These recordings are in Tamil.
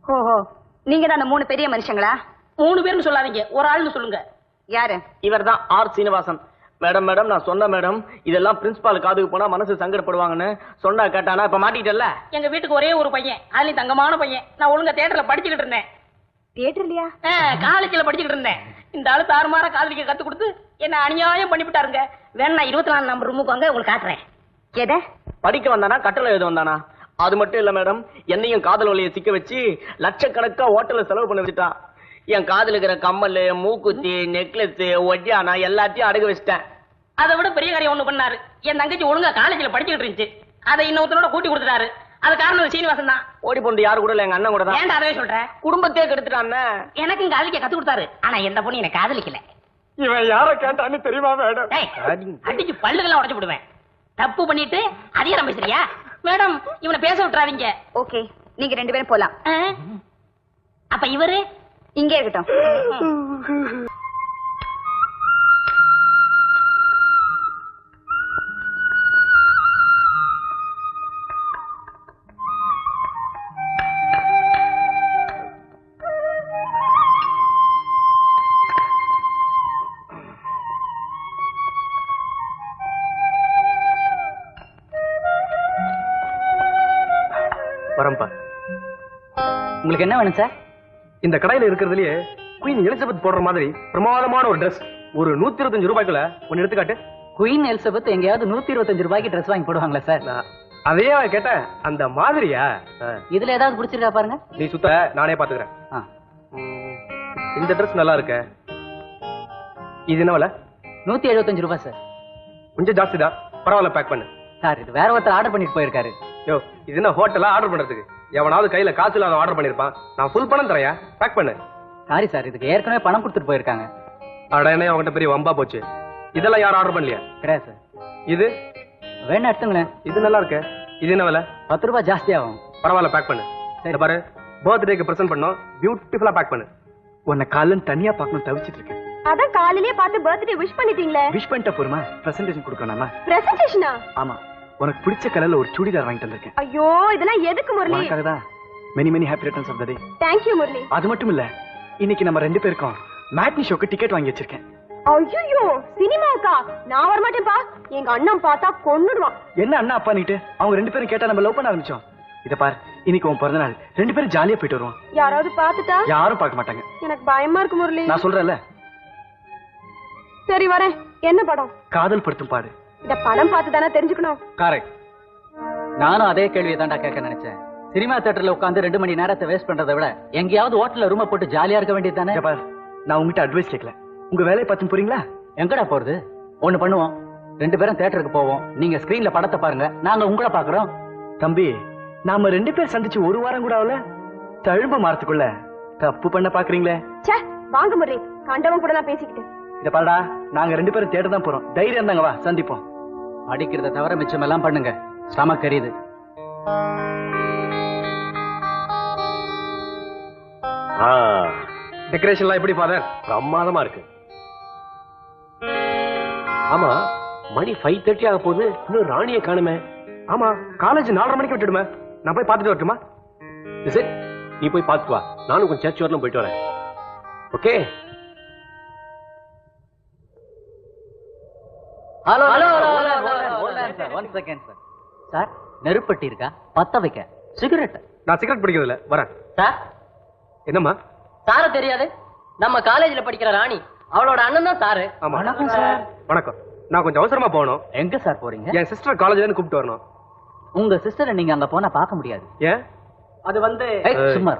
ஓஹோ, நீங்க தான் அந்த 3 பெரிய மனுஷங்களா? 3 பேர்னு சொல்லாதீங்க, ஒரு ஆள்னு சொல்லுங்க. யாரு? இவர் தான் ஆர் சீனிவாசன். மேடம் மேடம் நான் சொன்ன மேடம், இதெல்லாம் பிரின்சிபால் காதுக்கு போனா மனசு சங்கடப்படுவாங்கன்னு சொன்னா கேட்டானா? இப்ப மாட்டிட்டல்ல. எங்க வீட்டுக்கு ஒரே ஒரு பையன், அதுலயும் தங்கமான பையன். நான் ஒழுங்கா தியேட்டர்ல படிச்சுக்கிட்டு இருந்தேன். தியேட்டர்லயா? காலேஜ்ல படிச்சுக்கிட்டு இருந்தேன். இந்த ஆளு தாறுமாறா காதலிக்க கத்து கொடுத்து என்ன அநியாயம் பண்ணிவிட்டாருங்க. வேணா 24 நம்பர் ரூமுக்கு வாங்க, உங்களுக்கு காட்டுறேன். எதை? படிக்க வந்தானா கட்டளை எழுத வந்தானா? அது மட்டும் இல்ல மேடம், என்னையும் காதல் வழியை சிக்க வச்சு லட்சக்கணக்கா ஹோட்டல்ல செலவு பண்ணி வச்சுட்டான். என் காதல் இருக்கிற கம்மல், மூக்குத்தி, நெக்லஸ், ஒட்டியானா எல்லாத்தையும் அடகு வச்சிட்டேன். அதை விட பெரிய காரியம் ஒண்ணு பண்ணாரு. என் தங்கச்சி ஒழுங்கா காலேஜ்ல படிச்சுக்கிட்டு இருந்துச்சு, அதை இன்னொருத்தனோட கூட்டி கொடுத்துட்டாரு. அது காரணம் சீனிவாசன் தான். ஓடி போந்து யாரு கூட இல்ல, எங்க அண்ணன் கூட தான். ஏன்டா அதே சொல்ற? குடும்பத்தையே கெடுத்துட்டான். எனக்கு காதலிக்க கத்து கொடுத்தாரு, ஆனா எந்த பொண்ணு எனக்கு காதலிக்கல. இவன் யார கேட்டான்னு தெரியுமா மேடம்? அடிச்சு பல்லுகள்லாம் உடைச்சு விடுவேன். தப்பு பண்ணிட்டு அதிகாரம் பேசுறியா? மேடம், இவனை பேச விட்டுறாதீங்க. ஓகே, நீங்க 2 பேரும் போலாம். அப்ப இவரு இங்கே இருக்கட்டும். வரம்பா. உங்களுக்கு என்ன வேணும் சார்? இந்த கடையில இருக்கிறதுலயே குயின் எலிசபெத் போடுற மாதிரி பிரமாதமான ஒரு Dress ஒரு 125 ரூபாய்க்குள்ள ஒன்னு எடுத்துக்காட்டு. குயின் எலிசபெத் எங்கேயாவது 125 ரூபாய்க்கு ட்ரெஸ் வாங்கி போடுவாங்களா சார்? அதே கேட்டேன், அந்த மாதிரியா? இதுல ஏதாவது பிடிச்சிருக்கா பாருங்க. நீ சுத்த, நானே பாத்துக்கிறேன். இந்த Dress நல்லா இருக்க. இது என்ன விலை? 175 ரூபாய் சார். கொஞ்சம் ஜாஸ்தி தான், பரவாயில்ல, பேக் பண்ணு. சார், இது வேற ஒருத்தர் ஆர்டர் பண்ணிட்டு போயிருக்காரு. யோ, இது என்ன ஹோட்டலா ஆர்டர் பண்றதுக்கு? எவனாவது கையில காசு இல்லாத ஆர்டர் பண்ணிருப்பான். நான் ஃபுல் பணம் தரையா, பேக் பண்ணு. சாரி சார், இதுக்கு ஏற்கனவே பணம் கொடுத்துட்டு போயிருக்காங்க. அட, என்ன அவங்ககிட்ட பெரிய வம்பா போச்சு. இதெல்லாம் யாரும் ஆர்டர் பண்ணலையா? கிடையாது சார். இது வேணா எடுத்துங்களேன். இது நல்லா இருக்கு. இது என்ன விலை? 10 ரூபாய் ஜாஸ்தி ஆகும். பரவாயில்ல, பேக் பண்ணு. சரி பாரு, பர்த்டேக்கு பிரசன்ட் பண்ணோம், பியூட்டிஃபுல்லா பேக் பண்ணு. உன்னை காலன் தனியா பார்க்கணும் தவிச்சிட்டு இருக்கேன். அதான் காலையிலேயே பார்த்து பர்த்டே விஷ் பண்ணிட்டீங்களே. விஷ் பண்ணிட்ட போருமா? பிரசன்டேஷன் கொடுக்கணுமா? பிரசன்டேஷனா? ஆமா, உனக்கு பிடிச்ச கலர்ல ஒரு சுடிதார் வாங்கிட்டு வந்திருக்கேன். ஐயோ, இதெல்லாம் எதுக்கு முரளி? உனக்காக தான். Many many happy returns of the day. Thank you Murali. அது மட்டும் இல்ல, இன்னைக்கு நம்ம 2 பேருக்கும் மேட்னி ஷோக்கு டிக்கெட் வாங்கி வச்சிருக்கேன். ஐயோ, சினிமாக்கா? நான் வர மாட்டேன்பா. எங்க அண்ணன் பார்த்தா கொன்னுடுவான். என்ன அண்ணா அப்பா நீட்டு? அவங்க 2 பேரும் கேட்டா நம்ம லவ் பண்ண ஆரம்பிச்சோம். இத பார், இன்னைக்கு உன் பிறந்த நாள், 2 பேரும் ஜாலியா போயிட்டு வருவோம். யாராவது பார்த்துட்டா? யாரும் பார்க்க மாட்டாங்க. எனக்கு பயமா இருக்கு முரளி. நான் சொல்றேன்ல. சரி வரேன். என்ன படம்? காதல் படுத்தும் பாடு. இந்த படம் பார்த்து தானே தெரிஞ்சுக்கணும். கரெக்ட். நானும் அதே கேள்வியை தான்டா கேட்க நினைச்சேன். சினிமா தியேட்டர்ல உட்கார்ந்து 2 மணி நேரத்தை வேஸ்ட் பண்றதை விட எங்கேயாவது ஹோட்டல்ல ரூமை போட்டு ஜாலியா இருக்க வேண்டியது தானே. நான் உங்ககிட்ட அட்வைஸ் கேட்கல, உங்க வேலையை பார்த்து போறீங்களா? எங்கடா போறது? ஒண்ணு பண்ணுவோம், 2 பேரும் தியேட்டருக்கு போவோம். நீங்க ஸ்கிரீன்ல படத்தை பாருங்க, நாங்க உங்களை பாக்குறோம். தம்பி, நாம 2 பேர் சந்திச்சு 1 வாரம் கூட ஆகல, தழும்பு மாறத்துக்குள்ள தப்பு பண்ண பாக்குறீங்களே. ச்சே, வாங்க முரளி, கண்டவன் கூட நான் பேசிக்கிட்டு. இத பாருடா, நாங்க 2 பேரும் தியேட்டர் தான் போறோம். தைரியம் தாங்க, வா சந்திப்போம். அடிக்கிறத தவிர மிச்சம் எல்லாம் பண்ணுங்க. ஸ்டமக் எரியுது. டெக்கரேஷன்லாம் எப்படி ஃபாதர்? பிரமாதமா இருக்கு. ஆமா, மணி 5:30 ஆக போகுது, இன்னும் ராணியை காணுமே. ஆமா, காலேஜ் 4:30 மணிக்கு விட்டுடுமே. நான் போய் பார்த்துட்டு வரட்டுமா? சரி, நீ போய் பார்த்துட்டு வா, நானும் கொஞ்சம் சர்ச் வரலாம் போயிட்டு வரேன். Okay. Hello hello sir, 1 second sir. Sir, நெருப்பட்டி இருக்கா? பத்த வைக்க. சிகரெட்? நான் சிகரெட் பிடிக்கிறது இல்ல, வரேன். சார், என்னம்மா? சார தெரியாது? நம்ம காலேஜ்ல படிக்கிற ராணி, அவளோட அண்ணன் தான் சாரு. ஆமா. வணக்கம் சார். வணக்கம். நான் கொஞ்சம் அவசரமா போகணும். எங்க சார் போறீங்க? என் சிஸ்டர் காலேஜ்ல இருந்து கூப்பிட்டு வரணும். உங்க சிஸ்டரை நீங்க அங்க போனா பார்க்க முடியாது. ஏன்? அது வந்து சும்மா.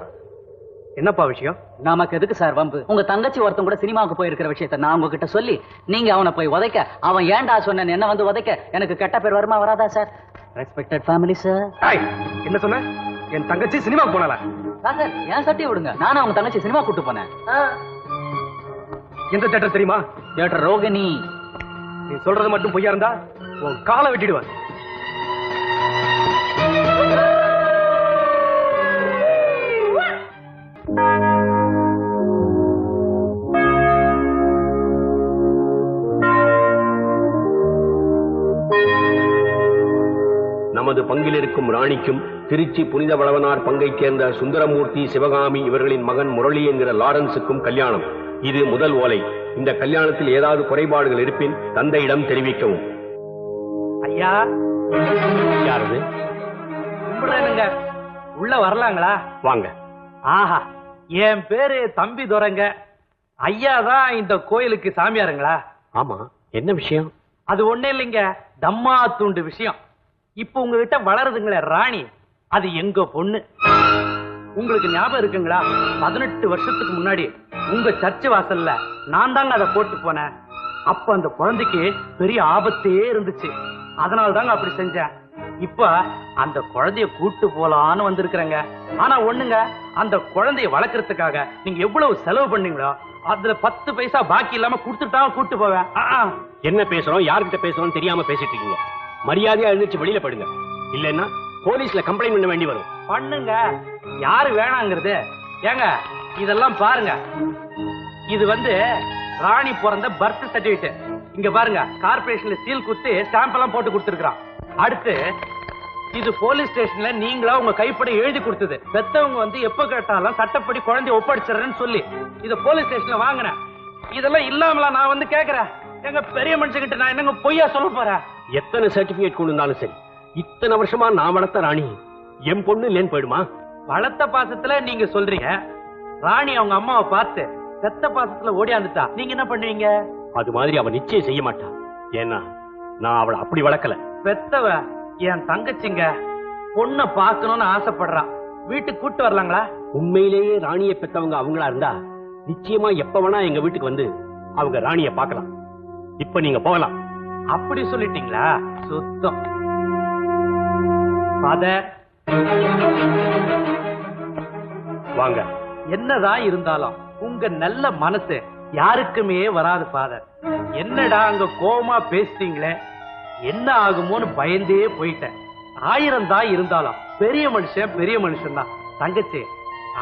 என்னப்பா விஷயம்? நமக்கு எதுக்கு சார் வம்பு? உங்க தங்கச்சி ஒருத்தன் கூட சினிமாவுக்கு போயிருக்கிற விஷயத்தை நான் உங்ககிட்ட சொல்லி நீங்க அவனை போய் உதைக்க, அவன் ஏன்டா சொன்ன என்ன வந்து உதைக்க, எனக்கு கெட்ட பேர் வருமா வராதா சார்? Respected family sir. என்ன சொன்ன? என் தங்கச்சி சினிமாவுக்கு போனால? சார், ஏன் சட்டி விடுங்க, நானும் அவங்க தங்கச்சி சினிமா கூட்டு போனேன். எந்த தியேட்டர் தெரியுமா? தியேட்டர் ரோகிணி. நீ சொல்றது மட்டும் பொய்யா இருந்தா உன் காலை வெட்டிடுவேன். நமது பங்கில் இருக்கும் ராணிக்கும் திருச்சி புனித வளவனார் பங்கைச் சேர்ந்த சுந்தரமூர்த்தி சிவகாமி இவர்களின் மகன் முரளி என்கிற லாரன்ஸுக்கும் கல்யாணம். இது முதல் ஓலை. இந்த கல்யாணத்தில் ஏதாவது குறைபாடுகள் இருப்பின் தந்தையிடம் தெரிவிக்கவும். ஐயா யாரது? கும்பிடுறேனுங்க. உள்ள வரலாங்களா? வாங்க. ஆஹா, என் பேரு தம்பி துரைங்க. ஐயா தான் இந்த கோயிலுக்கு சாமியாருங்களா? ஆமா, என்ன விஷயம்? அது ஒண்ணே இல்லைங்க, தம்மா துண்டு விஷயம். இப்ப உங்ககிட்ட வளருதுங்களே ராணி, அது எங்க பொண்ணு. உங்களுக்கு ஞாபகம் இருக்குங்களா? 18 வருஷத்துக்கு முன்னாடி உங்க சர்ச்சு வாசல்ல நான் தாங்க அதை போட்டு போனேன். அப்ப அந்த குழந்தைக்கு பெரிய ஆபத்தே இருந்துச்சு. அதனால தாங்க அப்படி செஞ்சேன். இப்ப அந்த குழந்தைய கூட்டு போலான்னு வந்திருக்கிறேங்க. ஆனா ஒண்ணுங்க, அந்த குழந்தைய வளர்க்கறதுக்காக நீங்க எவ்வளவு செலவு பண்ணீங்களோ அதுல 10 பைசா பாக்கி இல்லாம கொடுத்துட்டான் கூட்டு போவேன். என்ன பேசுறோம், யார்கிட்ட பேசுறோம் தெரியாம பேசிட்டு இருக்கீங்க. மரியாதையா எழுந்துச்சு வெளியில படுங்க. இல்லன்னா போலீஸ்ல கம்ப்ளைண்ட் பண்ண வேண்டி வரும். பண்ணுங்க, யாரு வேணாங்கிறது? ஏங்க இதெல்லாம் பாருங்க, இது ராணி பிறந்த பர்த் சர்டிபிகேட். இங்க பாருங்க, கார்பரேஷன்ல சீல் குத்தி ஸ்டாம்ப் எல்லாம் போட்டு கொடுத்துருக்கான். அடுத்து இது போலீஸ் ஸ்டேஷன்ல நீங்களா உங்க கைப்பட எழுதி கொடுத்தது. பெத்தவங்க எப்ப கேட்டாலும் சட்டப்படி குழந்தைய ஒப்படைச்சிடறேன்னு சொல்லி இத போலீஸ் ஸ்டேஷன்ல வாங்கினேன். இதெல்லாம் இல்லாமல நான் கேக்குறேன். எங்க பெரிய மனுஷங்கிட்ட நான் என்னங்க பொய்யா சொல்ல போறேன்? எத்தனை சர்டிபிகேட் கொண்டு வந்தாலும் சரி, இத்தனை வருஷமா நான் வளர்த்த ராணி என் பொண்ணு இல்லேன்னு போயிடுமா? வளர்த்த பாசத்துல நீங்க சொல்றீங்க. ராணி அவங்க அம்மாவை பார்த்து செத்த பாசத்துல ஓடியாந்துட்டா, நீங்க என்ன பண்ணுவீங்க? அது மாதிரி அவ நிச்சயம் செய்ய மாட்டா. ஏன்னா நான் அவளை அப்படி வளர்க்கல. பெத்தவ என் தங்கச்சிங்க பொண்ண பாக்கணும்னு ஆசைப்படுறான். வீட்டுக்கு கூட்டு வரலாங்களா? உண்மையிலேயே ராணியை பெத்தவங்க அவங்களா இருந்தா நிச்சயமா எப்ப வேணா எங்க வீட்டுக்கு வந்து அவங்க ராணிய பார்க்கலாம். இப்ப நீங்க போகலாம். அப்படி சொல்லிட்டீங்களா? சுத்தம். ஃபாதர் வாங்க. என்னதான் இருந்தாலும் உங்க நல்ல மனசு யாருக்குமே வராது ஃபாதர். என்னடா அங்க கோவமா பேசிட்டீங்களே, என்ன ஆகுமோன்னு பயந்தே போயிட்டேன். 1000 தான் இருந்தாலும் பெரிய மனுஷன் தான். தங்கச்சி,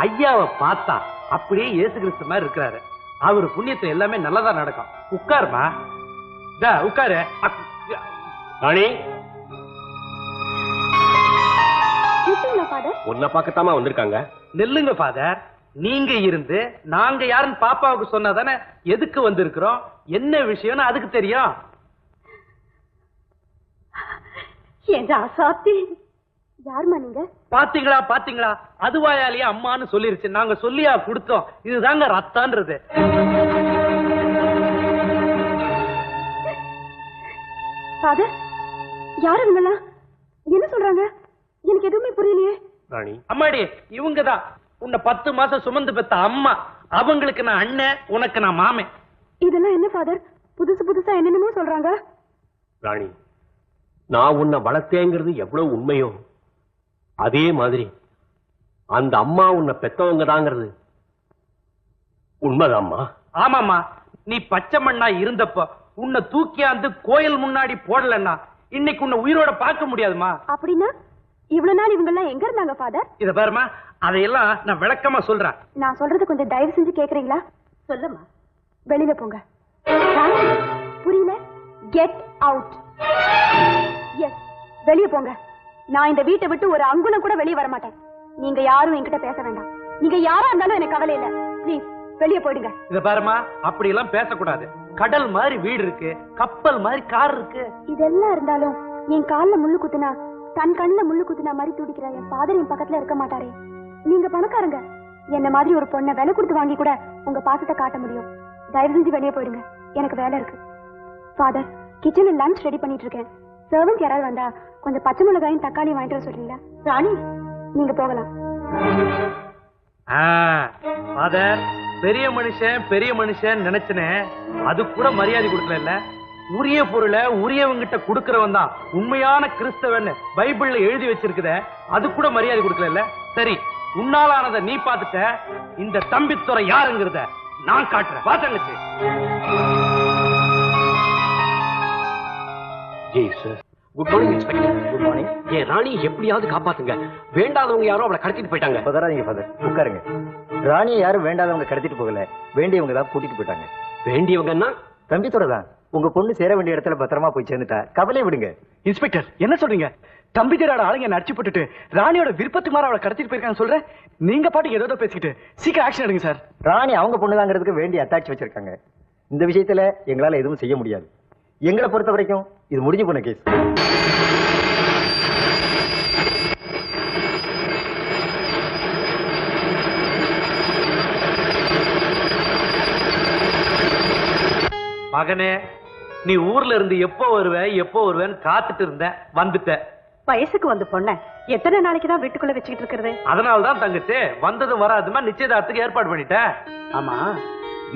ஐயாவை பார்த்தா அப்படியே இயேசு கிறிஸ்து மாதிரி இருக்கிறாரு. அவரு புண்ணியத்தை எல்லாமே நல்லதா நடக்கும். உட்காருமா, உட்காரு. ராணி, ஃபாதர் உன்னை பார்க்கத்தாமா வந்திருக்காங்க. நெல்லுங்க ஃபாதர். நீங்க இருந்து நாங்க யாருன்னு பாப்பாவுக்கு சொன்னாதானே எதுக்கு வந்திருக்கிறோம், என்ன விஷயம்னு அதுக்கு தெரியும். யாருமா நீங்க? பாத்தீங்களா, அதுவாயாலேயே அம்மான்னு சொல்லிருச்சு. நாங்க சொல்லியா கொடுத்தோம். இதுதாங்க ரத்தான்றது. ஃபாதர், யாரு இவங்களா? என்ன சொல்றாங்க? எனக்கு எதுவுமே புரியலையே. ராணி, அம்மாடி, இவங்கதான் உன்னை 10 மாசம் சுமந்து பெத்த அம்மா. அவங்களுக்கு நான் அண்ணன், உனக்கு நான் மாமன். இதெல்லாம் என்ன ஃபாதர்? புதுசா என்னென்னமோ சொல்றாங்க. ராணி, நான் உன்னை வளர்த்தேங்கிறது எவ்வளவு உண்மையோ அதே மாதிரி அந்த அம்மா உன்னை பெத்தவங்க தாங்கிறது உண்மைதாம்மா. ஆமாமா, நீ பச்சை மண்ணா இருந்தப்ப உன்னை தூக்கியாந்து கோயில் முன்னாடி போடலன்னா இன்னைக்கு உன்னை உயிரோட பார்க்க முடியாதுமா. அப்படின்னா இவ்வளவு நாள் இவங்க எல்லாம் எங்க இருந்தாங்க ஃபாதர்? இத பாருமா, அதையெல்லாம் நான் விளக்கமா சொல்றேன். நான் சொல்றது கொஞ்சம் தயவு செஞ்சு கேக்குறீங்களா? சொல்லுமா. வெளியில போங்க. புரியல? Get out. எஸ், வெளிய போங்க. நான் இந்த வீட்டை விட்டு ஒரு அங்குலம் கூட வெளியே வர மாட்டேன். நீங்க யாரும் என்கிட்ட பேச வேண்டாம். நீங்க யாரா இருந்தாலும் எனக்கு கவலை இல்ல. ப்ளீஸ் வெளியே போயிடுங்க. இத பாருமா, அப்படி எல்லாம் பேசக்கூடாது. கடல் மாதிரி வீடு இருக்கு, கப்பல் மாதிரி கார் இருக்கு. இதெல்லாம் இருந்தாலும் என் கால்ல முள்ளு குத்துனா, தன் கண்ணுல முள்ளு குத்துனா மாதிரி துடிக்கிற என் ஃபாதர் என் பக்கத்துல இருக்க மாட்டாரே. நீங்க பணக்காரங்க. என்ன மாதிரி ஒரு பொண்ணை விலை கொடுத்து வாங்கி கூட உங்க பாசத்தை காட்ட முடியும். தயவு செஞ்சு வெளியே போயிடுங்க, எனக்கு வேலை இருக்கு. ஃபாதர், கிச்சன்ல லஞ்ச் ரெடி பண்ணிட்டு இருக்கேன். சர்வன்ட் யாராவது வந்தா கொஞ்சம் பச்சை மிளகாயும் தக்காளியும் வாங்கிட்டு வர சொல்றீங்களா? ராணி, நீங்க போகலாம். ஃபாதர், பெரிய மனுஷன் நினைச்சனே, அது கூட மரியாதை கொடுக்கல. உரிய பொருளை உரியவங்கிட்ட கொடுக்கறவன் தான் உண்மையான கிறிஸ்தவன் பைபிள்ல எழுதி வச்சிருக்குத, அது கூட மரியாதை கொடுக்கல. சரி, உன்னாலானதை நீ பாத்துட்ட. இந்த தம்பித்துறை யாருங்கிறத நான் காட்டுறேன். பாத்தங்கச்சு. Good morning inspector. Good morning. ஏ ராணி, எப்படியாவது காப்பாத்துங்க. வேண்டாதவங்க யாரோ அவளை கடத்திட்டு போயிட்டாங்க. பதறாதீங்க ஃபாதர், உட்காருங்க. ராணியை யாரும் வேண்டாதவங்க கடத்திட்டு போகல, வேண்டியவங்க தான் கூட்டிட்டு போயிட்டாங்க. வேண்டியவங்கன்னா தம்பித்தோட தான். உங்க பொண்ணு சேர வேண்டிய இடத்துல பத்திரமா போய் சேர்ந்துட்டா, கவலை விடுங்க. இன்ஸ்பெக்டர் என்ன சொல்றீங்க? தம்பிதரோட ஆளுங்க என்ன அடிச்சு போட்டுட்டு ராணியோட விருப்பத்துக்கு மாற அவளை கடத்திட்டு போயிருக்காங்க சொல்றேன். நீங்க பாட்டுக்கு ஏதோ பேசிக்கிட்டு சீக்கிரம் ஆக்ஷன் எடுங்க சார். ராணி அவங்க பொண்ணுதாங்கிறதுக்கு வேண்டிய அத்தாட்சி வச்சிருக்காங்க. இந்த விஷயத்துல எங்களால எதுவும் செய்ய முடியாது. எங்களை பொறுத்த வரைக்கும் இது முடிஞ்சு போன கேஸ். மகனே, நீ ஊர்ல இருந்து எப்போ வருவேன்னு காத்துட்டு இருந்தேன், வந்துட்ட. வயசுக்கு வந்து பொண்ண எத்தனை நாளைக்கு தான் வீட்டுக்குள்ள வச்சுக்கிட்டு இருக்கிறது? அதனாலதான் தங்கச்சி வந்ததும் வராதுமா நிச்சயதார்த்தத்துக்கு ஏற்பாடு பண்ணிட்டேன். ஆமா,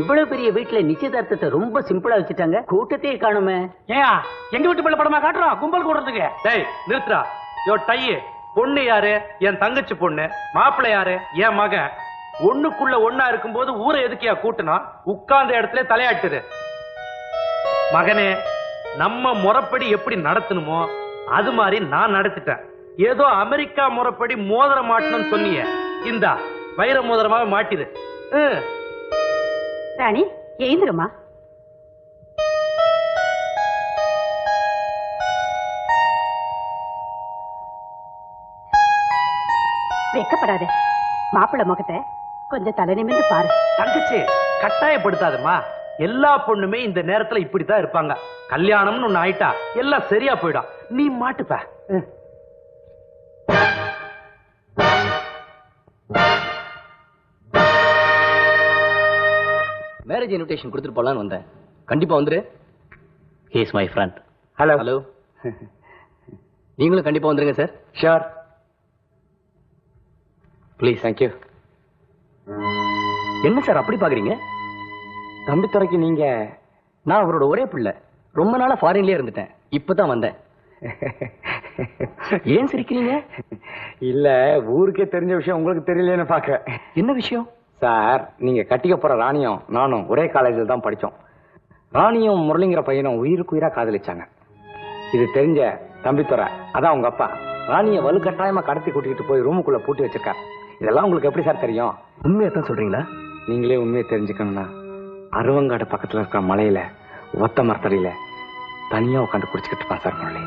இவ்வளவு பெரிய வீட்டுல நிச்சயதார்த்தத்தை ரொம்ப சிம்பிளா வச்சுட்டாங்க, கூட்டத்தையே காணுமே. ஏன் எங்க வீட்டு பிள்ளை படமா காட்டுறோம் கும்பல் கூடுறதுக்கு? டேய் நிறுத்துறா. யோ டையே, பொண்ணு யாரு? என் தங்கச்சி பொண்ணு. மாப்பிள்ளை யாரு? என் மகன். ஒண்ணுக்குள்ள ஒண்ணா இருக்கும்போது ஊரை எதுக்கியா கூட்டணும்? உட்கார்ந்த இடத்துல தலையாட்டுது. மகனே, நம்ம முறைப்படி எப்படி நடத்தணுமோ அது மாதிரி நான் நடத்திட்டேன். ஏதோ அமெரிக்கா முறைப்படி மோதிரம் மாட்டணும்னு சொன்னீங்க, இந்தா வைர மோதிரமாக மாட்டிது. ராணி எழுந்துருமா. வெக்கப்படாதே, மாப்பிள்ளை முகத்தை கொஞ்சம் தலை நிமிர்ந்து பாரு. தங்கச்சி கட்டாயப்படுத்தாதம்மா. எல்லா பொண்ணுமே இந்த நேரத்துல இப்படித்தான் இருப்பாங்க. கல்யாணம்னு ஒண்ணு ஆயிட்டா எல்லாம் சரியா போயிடும். நீ மாட்டுப்ப. மேரேஜ் இன்விடேஷன் கொடுத்துட்டு போலான்னு வந்தேன். கண்டிப்பா வந்துரு. He is my friend. Hello. Hello. நீங்களும் கண்டிப்பா வந்துருங்க சார். ஷூர். ப்ளீஸ். தேங்க்யூ. என்ன சார் அப்படி பாக்குறீங்க? தம்பித்துறைக்கு நீங்க? நான் அவரோட ஒரே பிள்ளை. ரொம்ப நாளா ஃபாரின்லயே இருந்துட்டேன், இப்பதான் வந்தேன். ஏன் சிரிக்கிறீங்க? இல்ல, ஊருக்கே தெரிஞ்ச விஷயம் உங்களுக்கு தெரியலன்னு பாக்க. என்ன விஷயம் சார்? நீங்க கட்டிக்க போற ராணியும் நானும் ஒரே காலேஜில் தான் படிச்சோம். ராணியும் முரளிங்கிற பையனும் உயிருக்கு உயிரா காதலிச்சாங்க. இது தெரிஞ்ச தம்பித்துறை, அதான் உங்க அப்பா, ராணியை வலுக்கட்டாயமா கடத்தி கூட்டிகிட்டு போய் ரூமுக்குள்ள பூட்டி வச்சிருக்காரு. இதெல்லாம் உங்களுக்கு எப்படி சார் தெரியும்? உண்மையத்தான் சொல்றீங்களா? நீங்களே உண்மையை தெரிஞ்சுக்கணும்னா அருவங்காடு பக்கத்துல இருக்கிற மலையில ஒத்த மரத்தடியில தனியா உட்காந்து குடிச்சுக்கிட்டு இருப்பான் சார் முரளி.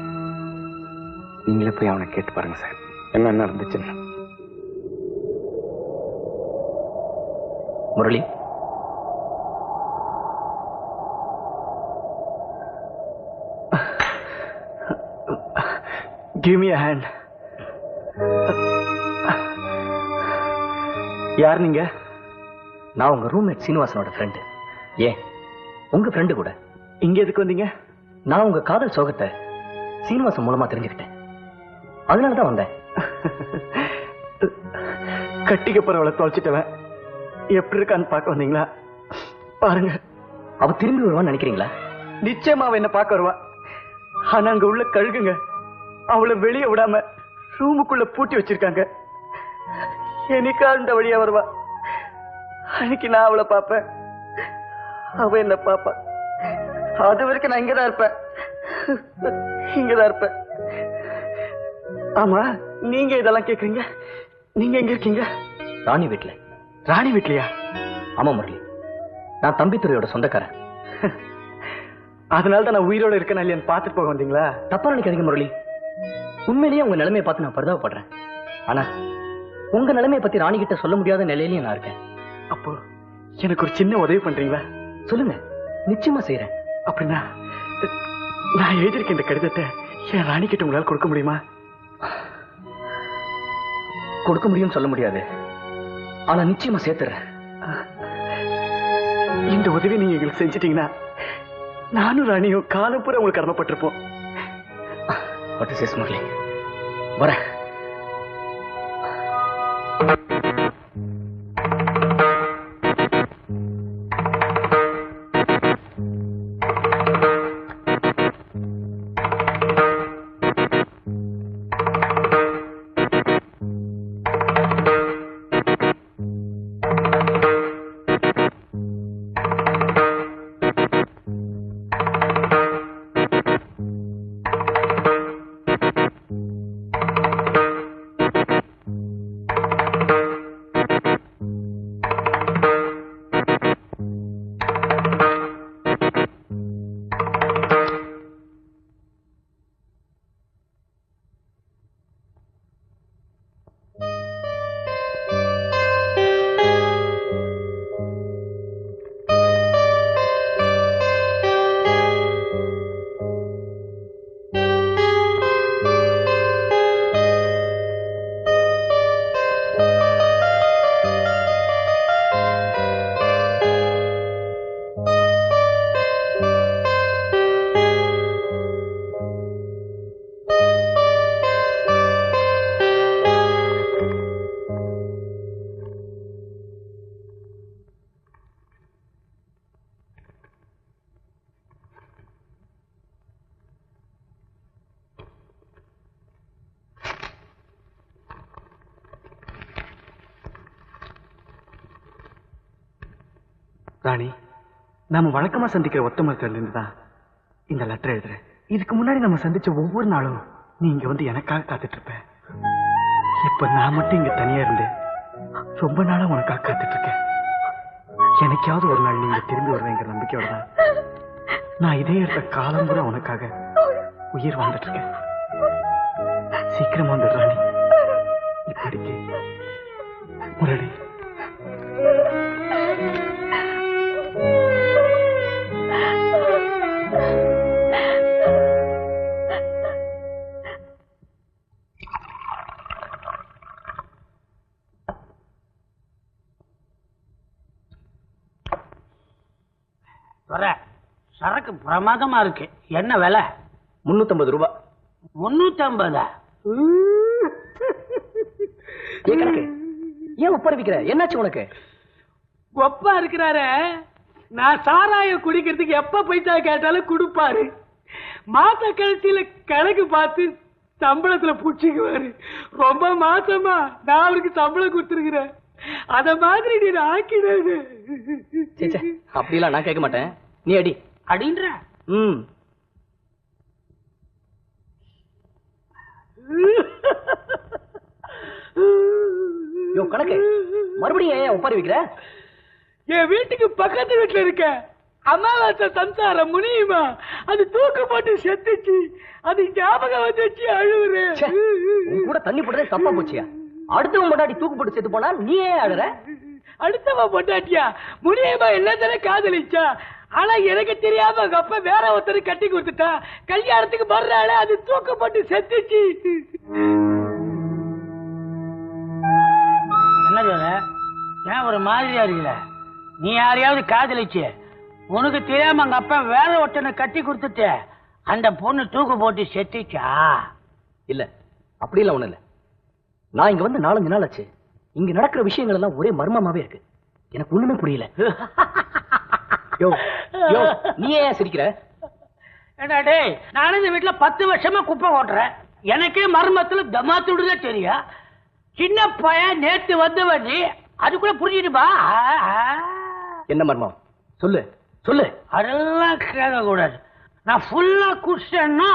நீங்களே போய் அவனை கேட்டு பாருங்க சார், என்ன இருந்துச்சுன்னு. Murali, give me a hand. யார் நீங்க? நான் உங்க ரூம்மேட் சீனிவாசனோட ஃப்ரெண்டு. ஏன் உங்க ஃப்ரெண்டு கூட. இங்க எதுக்கு வந்தீங்க? நான் உங்க காதல் சோகத்தை சீனிவாசன் மூலமா தெரிஞ்சுக்கிட்டேன், அதனாலதான் வந்தேன். கட்டிக்க போறவளை தொலைச்சிட்டவன் எப்படி இருக்கான்னு பார்க்க வந்தீங்களா? பாருங்க. அவ திரும்பி வருவான்னு நினைக்கிறீங்களா? நிச்சயமா அவ என்ன பார்க்க வருவா. ஆனா அங்க உள்ள கழுகுங்க அவளை வெளியே விடாம ரூமுக்குள்ள பூட்டி வச்சிருக்காங்க. என்னைக்கா இந்த வழியா வருவா. அன்னைக்கு நான் அவளை பார்ப்பேன், அவ என்ன பாப்பா. அது வரைக்கும் நான் இங்கதான் இருப்பேன், இங்கதான் இருப்பேன். ஆமா, நீங்க இதெல்லாம் கேக்குறீங்க? நீங்க எங்க இருக்கீங்க? ராணி வீட்டுல. ராணி வீட்லயா? ஆமா முரளி, நான் தம்பித்துறையோட சொந்தக்காரன். அதனாலதான் நான் உயிரோட இருக்கேன் இல்லையான்னு பார்த்துட்டு போக வந்தீங்களா? தப்பா நினைக்காதீங்க முரளி, உண்மையிலேயே உங்க நிலைமையை பார்த்து நான் பரிதாபப்படுறேன். ஆனா உங்க நிலைமையை பத்தி ராணி கிட்ட சொல்ல முடியாத நிலையிலயும் நான் இருக்கேன். அப்போ எனக்கு ஒரு சின்ன உதவி பண்றீங்களா? சொல்லுங்க, நிச்சயமா செய்யறேன். அப்படின்னா நான் எழுதியிருக்க இந்த கடிதத்தை என் ராணி கிட்ட உங்களால் கொடுக்க முடியுமா? கொடுக்க முடியும்னு சொல்ல முடியாது, ஆனா நிச்சயமா சேர்த்துறேன். இந்த உதவி நீங்க எங்களுக்கு செஞ்சிட்டீங்கன்னா நானும் ராணியும் காலம் பூரா உங்களுக்கு கடமைப்பட்டிருப்போம். What is this Murali? வரேன். ராணி, நாம வழக்கமா சந்திக்கிற ஒத்த மரத்துல இருந்து தான் இந்த லெட்டர் எழுதுறேன். இதுக்கு முன்னாடி நம்ம சந்திச்ச ஒவ்வொரு நாளும் நீ இங்க வந்து எனக்காக காத்துட்டு இருப்ப. இப்ப நான் மட்டும் இங்க தனியா இருந்து ரொம்ப நாளா உனக்காக காத்துட்டு இருக்கேன். எனக்காவது ஒரு நாள் நீங்க திரும்பி வருவேங்கிற நம்பிக்கையோட தான் நான் இதே இடத்த காலம் பூரா உனக்காக உயிர் வாழ்ந்துட்டு இருக்கேன். சீக்கிரமா வந்து ராணி, இப்படிக்கு முரளி. சரக்கு பிரமாதமா இருக்கு. என்ன விலை? 350 ரூபாய். 350? ஏன் ஒப்படைக்கிற? என்னாச்சு உனக்கு? ஒப்பா இருக்கிறாரு. நான் சாராயம் குடிக்கிறதுக்கு எப்ப பைசா கேட்டாலும் கொடுப்பாரு. மாச கழிச்சியில கணக்கு பார்த்து சம்பளத்துல புடிச்சுக்குவாரு. ரொம்ப மாசமா நான் அவருக்கு சம்பளம் கொடுத்துருக்கிறேன். அத மாதிரி நீ ஆக்கிடாது. அப்படிலாம் நான் கேட்க மாட்டேன். நீ அடி. அடின்ற கணக்கு மறுபடியும் ஏன் ஒப்பாரி வைக்கிற? என் வீட்டுக்கு பக்கத்து வீட்டுல இருக்க அமாவாசை சம்சாரம் முனியுமா அது தூக்கு போட்டு செத்துச்சு. அது ஞாபகம் வந்துச்சு. அழுவுறேன். கூட தண்ணி போட்டதே தப்பா போச்சியா? அடுத்தவன் பொண்டாட்டி தூக்கு போட்டு செத்து போனா நீ ஏன் அழுற? அடுத்தவன் பொண்டாட்டியா? முனியமா எல்லாத்தானே காதலிச்சா. ஆனா எனக்கு தெரியாம அவங்க அப்பா வேற ஒருத்தர் கட்டி கொடுத்துட்டா. கல்யாணத்துக்கு வர்றாள் அது தூக்கு போட்டு செத்துச்சு. என்ன ஏன் ஒரு மாதிரியா இருக்குல்ல? நீ யாரையாவது காதலிச்சு உனக்கு தெரியாம அங்க அப்பா வேற ஒருத்தனை கட்டி கொடுத்துட்டு அந்த பொண்ணு தூக்கு போட்டு செத்துச்சா? இல்ல, அப்படி இல்ல. ஒண்ணு இல்ல. நான் இங்க வந்து 4-5 நாள் ஆச்சு. இங்க நடக்கிற விஷயங்கள் எல்லாம் ஒரே மர்மமாவே இருக்கு. எனக்கு ஒண்ணுமே புரியல. நீ ஏன் சிரிக்கிற? டே, நானும் இந்த வீட்டுல 10 வருஷமா குப்பை ஓட்டுறேன். எனக்கே மர்மத்துல தமாத்துடுதே தெரியும். சின்ன பையன் நேத்து வந்து அதுக்குள்ள புரிஞ்சுட்டுப்பா. என்ன மர்மம்? சொல்லு சொல்லு. அதெல்லாம் கேட்க கூடாது. நான் ஃபுல்லா குடிச்சேன்னா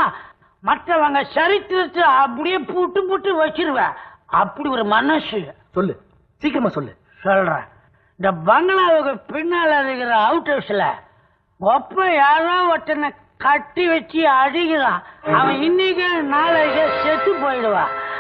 மற்றவங்க சரித்திரத்தை அப்படியே புட்டு புட்டு வச்சிருவேன். அப்படி ஒரு மனசு. சொல்லு, சீக்கிரமா சொல்லு. சொல்றேன். இந்த பங்களாவுக்கு பின்னால இருக்கிற அவுட் ஹவுஸ்ல ஒப்ப யாரோ ஒருத்தனை கட்டி வச்சு அடிக்கிறான். அவன் இன்னைக்கு நாளைக்கு செத்து போயிடுவான்.